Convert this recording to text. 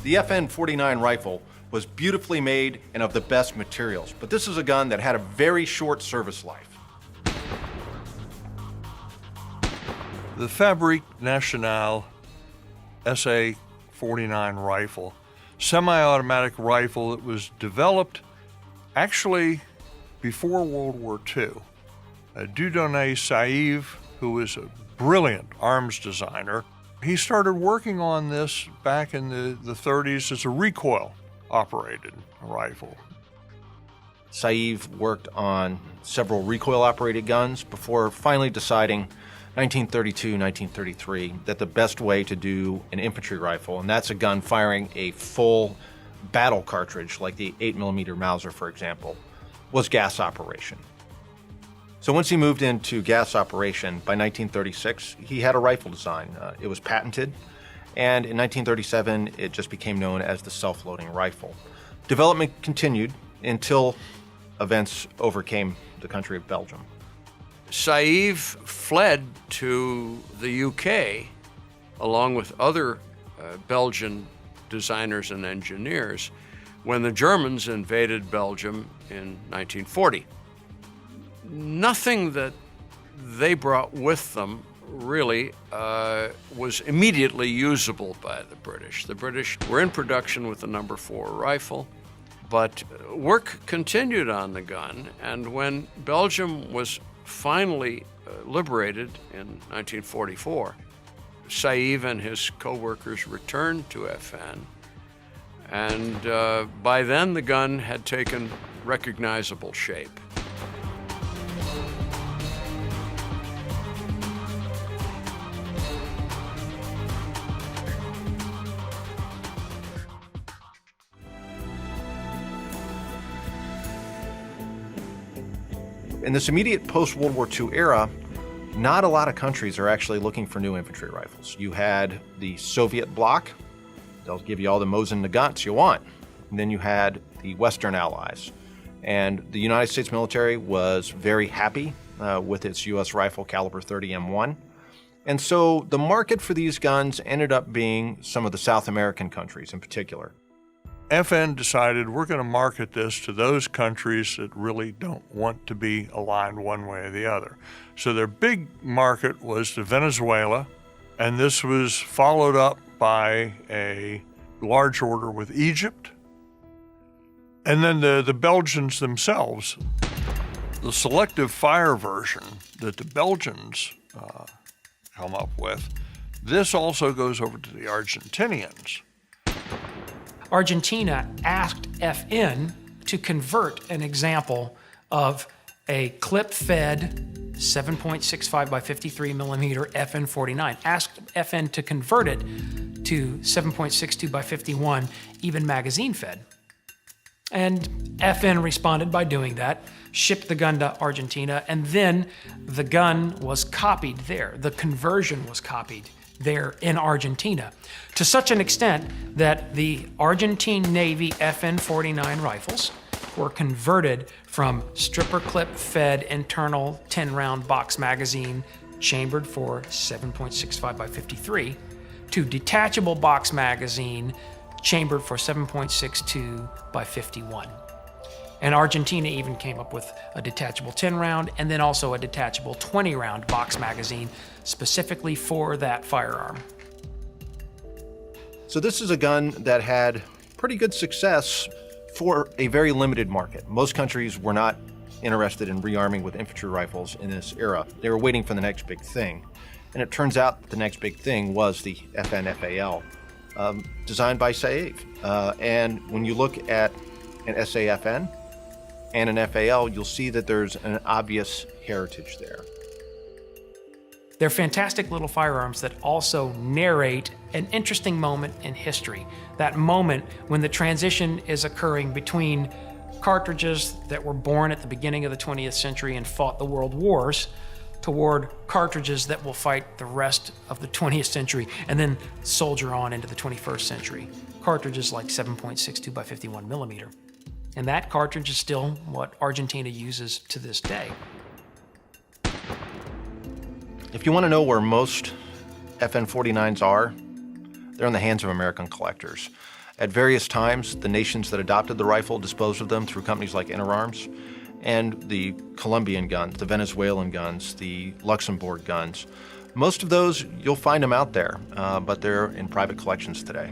The FN-49 rifle was beautifully made and of the best materials, but this is a gun that had a very short service life. The Fabrique Nationale SA49 rifle, semi-automatic rifle that was developed actually before World War II. Dieudonné Saïve, who was a brilliant arms designer, he started working on this back in the 30s as a recoil-operated rifle. Saïve worked on several recoil-operated guns before finally deciding 1932, 1933, that the best way to do an infantry rifle, and that's a gun firing a full battle cartridge, like the 8mm Mauser, for example, was gas operation. So once he moved into gas operation, by 1936, he had a rifle design. It was patented, and in 1937, it just became known as the self-loading rifle. Development continued until events overcame the country of Belgium. Saïve fled to the UK along with other Belgian designers and engineers when the Germans invaded Belgium in 1940. Nothing that they brought with them really was immediately usable by the British. The British were in production with the No. 4 rifle, but work continued on the gun, and when Belgium was finally liberated in 1944, Saïve and his co-workers returned to FN, and by then the gun had taken recognizable shape. In this immediate post-World War II era, not a lot of countries are actually looking for new infantry rifles. You had the Soviet bloc, they'll give you all the Mosin Nagants you want. And then you had the Western Allies. And the United States military was very happy with its U.S. rifle caliber 30 M1. And so the market for these guns ended up being some of the South American countries in particular. FN decided we're going to market this to those countries that really don't want to be aligned one way or the other. So their big market was to Venezuela, and this was followed up by a large order with Egypt. And then the Belgians themselves, the selective fire version that the Belgians come up with, this also goes over to the Argentinians. Argentina asked FN to convert an example of a clip-fed 7.65 by 53 millimeter FN-49, asked FN to convert it to 7.62 by 51, even magazine-fed. And FN responded by doing that, shipped the gun to Argentina, and then the gun was copied there. The conversion was copied there in Argentina, to such an extent that the Argentine Navy FN-49 rifles were converted from stripper clip-fed internal 10-round box magazine chambered for 7.65 by 53 to detachable box magazine chambered for 7.62 by 51. And Argentina even came up with a detachable 10-round and then also a detachable 20-round box magazine specifically for that firearm. So this is a gun that had pretty good success for a very limited market. Most countries were not interested in rearming with infantry rifles in this era. They were waiting for the next big thing. And it turns out the next big thing was the FN FAL, designed by Saïve. And when you look at an SAFN and an FAL, you'll see that there's an obvious heritage there. They're fantastic little firearms that also narrate an interesting moment in history. That moment when the transition is occurring between cartridges that were born at the beginning of the 20th century and fought the world wars toward cartridges that will fight the rest of the 20th century and then soldier on into the 21st century. Cartridges like 7.62 by 51 millimeter. And that cartridge is still what Argentina uses to this day. If you want to know where most FN-49s are, they're in the hands of American collectors. At various times, the nations that adopted the rifle disposed of them through companies like Interarms, and the Colombian guns, the Venezuelan guns, the Luxembourg guns. Most of those, you'll find them out there, but they're in private collections today.